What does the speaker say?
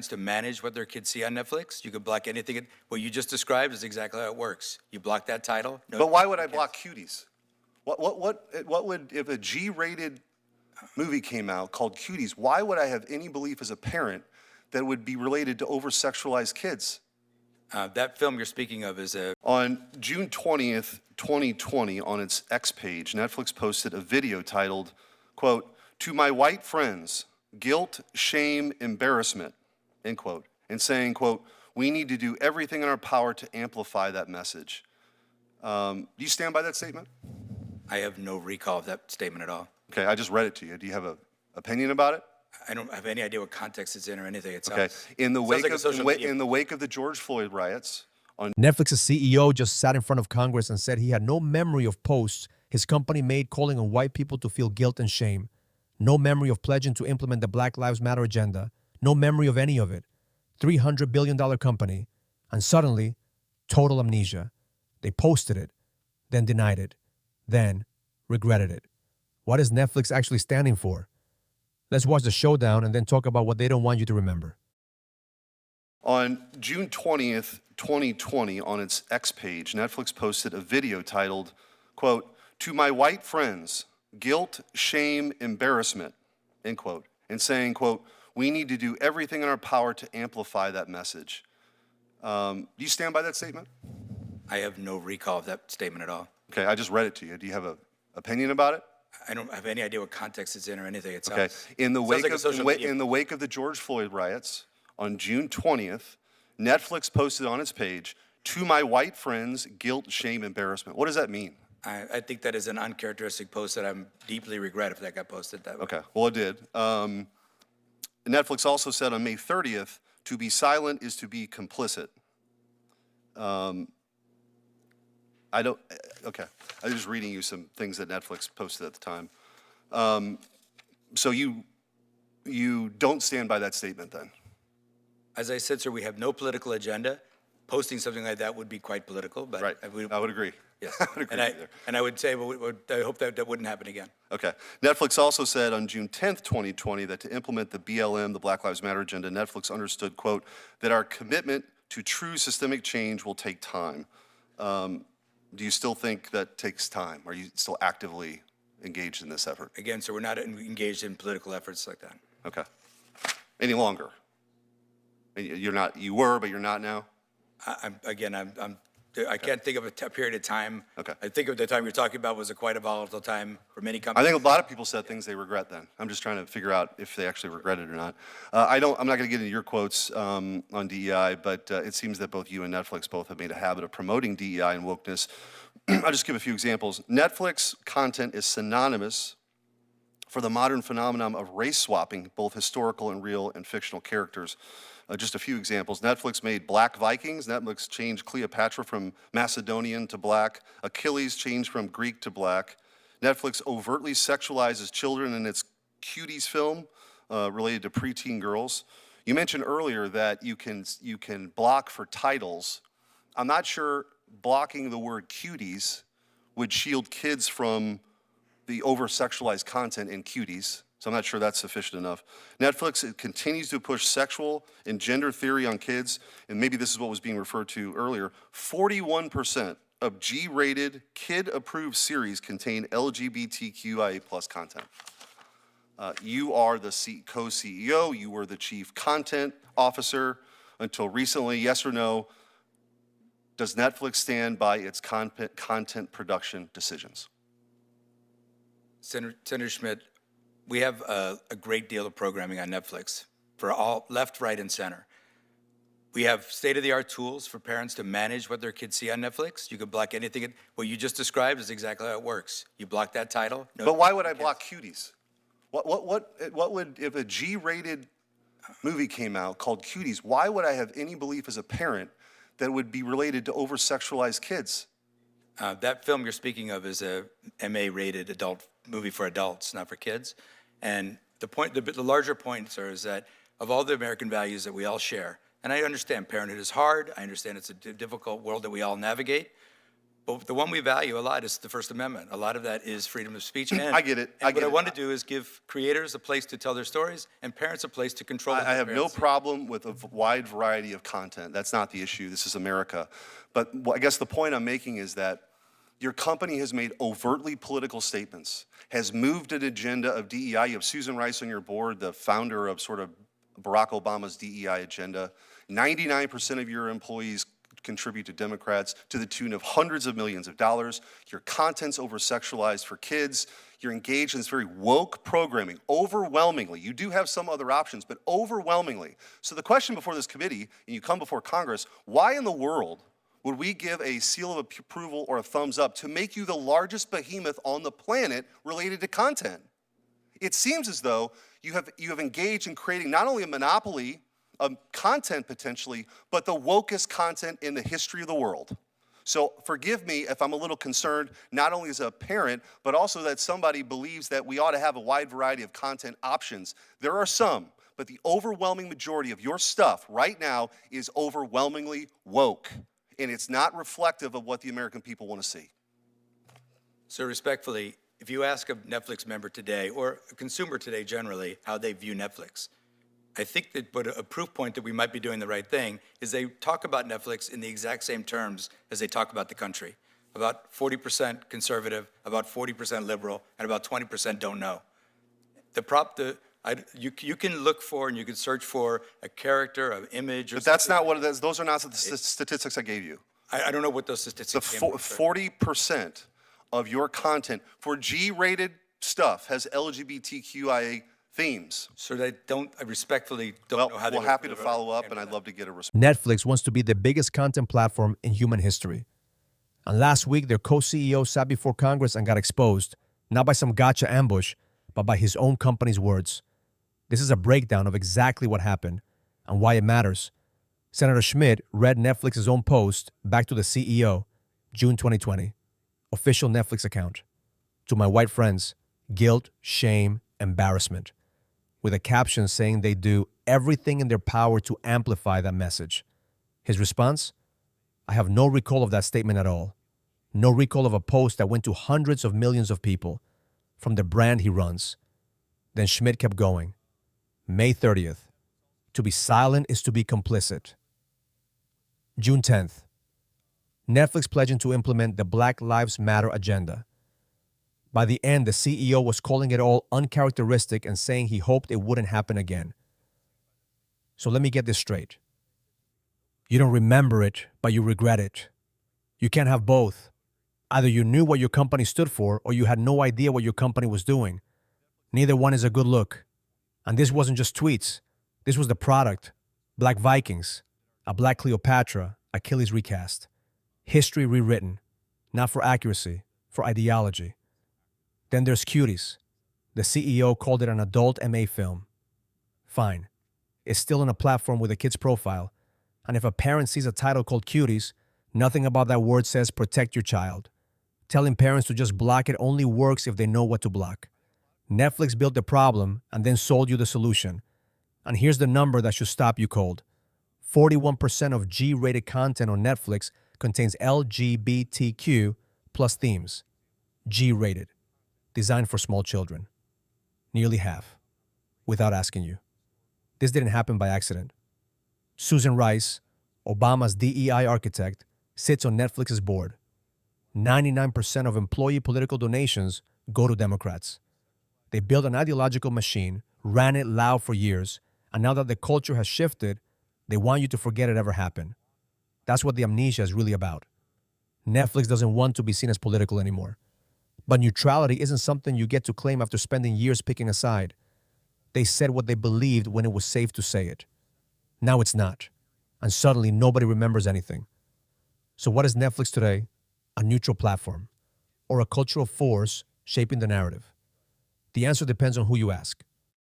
to manage what their kids see on Netflix. You can block anything. What you just described is exactly how it works. You block that title. No, but why would I block Cuties? What would, if a G-rated movie came out called Cuties, why would I have any belief as a parent that it would be related to over-sexualized kids? That film you're speaking of is a... On June 20th, 2020, on its X page, Netflix posted a video titled, quote, "To my white friends, guilt, shame, embarrassment," end quote, and saying, quote, "We need to do everything in our power to amplify that message." Do you stand by that statement? I have no recall of that statement at all. Okay, I just read it to you. Do you have an opinion about it? I don't have any idea what context it's in or anything. It Okay. sounds, In the sounds wake like a of social media. in the wake of the George Floyd riots, on Netflix's CEO just sat in front of Congress and said he had no memory of posts his company made calling on white people to feel guilt and shame. No memory of pledging to implement the Black Lives Matter agenda. No memory of any of it. $300 billion company. And suddenly, total amnesia. They posted it, then denied it, then regretted it. What is Netflix actually standing for? Let's watch the showdown and then talk about what they don't want you to remember. On June 20th, 2020, on its X page, Netflix posted a video titled, quote, "To my white friends, guilt, shame, embarrassment," end quote, and saying, quote, "We need to do everything in our power to amplify that message." Do you stand by that statement? I have no recall of that statement at all. Okay, I just read it to you. Do you have an opinion about it? I don't have any idea what context it's in or anything. It sounds, Okay. In the sounds wake like a of social media. in the wake of the George Floyd riots, on June 20th, Netflix posted on its page, "To my white friends, guilt, shame, embarrassment." What does that mean? I think that is an uncharacteristic post that I'm deeply regret if that got posted that way. Okay, well, it did. Netflix also said on May 30th, "To be silent is to be complicit." I don't, okay. I was just reading you some things that Netflix posted at the time. So you don't stand by that statement then? As I said, sir, we have no political agenda. Posting something like that would be quite political, but Right, I would agree. yes. I would agree with you there. And I would say, I hope that wouldn't happen again. Okay. Netflix also said on June 10th, 2020, that to implement the BLM, the Black Lives Matter agenda, Netflix understood, quote, "that our commitment to true systemic change will take time." Do you still think that takes time? Are you still actively engaged in this effort? Again, sir, we're not engaged in political efforts like that. Okay. Any longer? You're not, you were, but you're not now? I can't think of a period of time. Okay. I think of the time you're talking about was quite a volatile time for many companies. I think a lot of people said things they regret then. I'm just trying to figure out if they actually regret it or not. I'm not going to get into your quotes on DEI, but it seems that both you and Netflix both have made a habit of promoting DEI and wokeness. I'll just give a few examples. Netflix content is synonymous for the modern phenomenon of race swapping, both historical and real and fictional characters. Just a few examples. Netflix made Black Vikings. Netflix changed Cleopatra from Macedonian to black. Achilles changed from Greek to black. Netflix overtly sexualizes children in its Cuties film related to preteen girls. You mentioned earlier that you can block for titles. I'm not sure blocking the word cuties would shield kids from the over-sexualized content in Cuties. So I'm not sure that's sufficient enough. Netflix continues to push sexual and gender theory on kids, and maybe this is what was being referred to earlier. 41% of G-rated, kid-approved series contain LGBTQIA+ content. You are the co-CEO, you were the chief content officer until recently. Yes or no, does Netflix stand by its content production decisions? Senator Schmidt, we have a great deal of programming on Netflix for all left, right, and center. We have state-of-the-art tools for parents to manage what their kids see on Netflix. You can block anything. What you just described is exactly how it works. You block that title. No, but why would I block Cuties? What would, if a G-rated movie came out called Cuties, why would I have any belief as a parent that would be related to over-sexualized kids? That film you're speaking of is a MA-rated adult movie for adults, not for kids. And the larger point, sir, is that of all the American values that we all share, and I understand parenthood is hard, I understand it's a difficult world that we all navigate, But the one we value a lot is the First Amendment. A lot of that is freedom of speech. And I get it. I and get what I it. want to do is give creators a place to tell their stories and parents a place to control what I their have no parents see. problem with a wide variety of content. That's not the issue. This is America. But I guess the point I'm making is that your company has made overtly political statements, has moved an agenda of DEI. You have Susan Rice on your board, the founder of sort of Barack Obama's DEI agenda. 99% of your employees contribute to Democrats to the tune of hundreds of millions of dollars. Your content's over-sexualized for kids. You're engaged in this very woke programming, overwhelmingly. You do have some other options, but overwhelmingly. So the question before this committee, and you come before Congress, why in the world would we give a seal of approval or a thumbs up to make you the largest behemoth on the planet related to content? It seems as though you have engaged in creating not only a monopoly of content potentially, but the wokest content in the history of the world. So forgive me if I'm a little concerned, not only as a parent, but also that somebody believes that we ought to have a wide variety of content options. There are some, but the overwhelming majority of your stuff right now is overwhelmingly woke, and it's not reflective of what the American people want to see. So respectfully, if you ask a Netflix member today, or a consumer today generally, how they view Netflix, I think that but a proof point that we might be doing the right thing is they talk about Netflix in the exact same terms as they talk about the country. About 40% conservative, about 40% liberal, and about 20% don't know. You can look for and you can search for a character, an image, or But that's not what it is. Those are not the statistics I gave you. I don't know what those The statistics came from, sir. 40% of your content for G-rated stuff has LGBTQIA themes. So they don't, I respectfully don't Well, know how they we're would happy to deliver follow up, and and do I'd that. love to get a response. Netflix wants to be the biggest content platform in human history. And last week, their co-CEO sat before Congress and got exposed, not by some gotcha ambush, but by his own company's words. This is a breakdown of exactly what happened and why it matters. Senator Schmidt read Netflix's own post back to the CEO, June 2020, official Netflix account. To my white friends, guilt, shame, embarrassment, with a caption saying they do everything in their power to amplify that message. His response? I have no recall of that statement at all. No recall of a post that went to hundreds of millions of people from the brand he runs. Then Schmidt kept going. May 30th. To be silent is to be complicit. June 10th. Netflix pledging to implement the Black Lives Matter agenda. By the end, the CEO was calling it all uncharacteristic and saying he hoped it wouldn't happen again. So let me get this straight. You don't remember it, but you regret it. You can't have both. Either you knew what your company stood for or you had no idea what your company was doing. Neither one is a good look. And this wasn't just tweets. This was the product. Black Vikings, a Black Cleopatra, Achilles recast. History rewritten, not for accuracy, for ideology. Then there's Cuties. The CEO called it an adult MA film. Fine. It's still on a platform with a kid's profile. And if a parent sees a title called Cuties, nothing about that word says protect your child. Telling parents to just block it only works if they know what to block. Netflix built the problem and then sold you the solution. And here's the number that should stop you cold. 41% of G-rated content on Netflix contains LGBTQ plus themes. G-rated. Designed for small children. Nearly half. Without asking you. This didn't happen by accident. Susan Rice, Obama's DEI architect, sits on Netflix's board. 99% of employee political donations go to Democrats. They built an ideological machine, ran it loud for years, and now that the culture has shifted, they want you to forget it ever happened. That's what the amnesia is really about. Netflix doesn't want to be seen as political anymore. But neutrality isn't something you get to claim after spending years picking a side. They said what they believed when it was safe to say it. Now it's not. And suddenly nobody remembers anything. So what is Netflix today? A neutral platform, or a cultural force shaping the narrative? The answer depends on who you ask.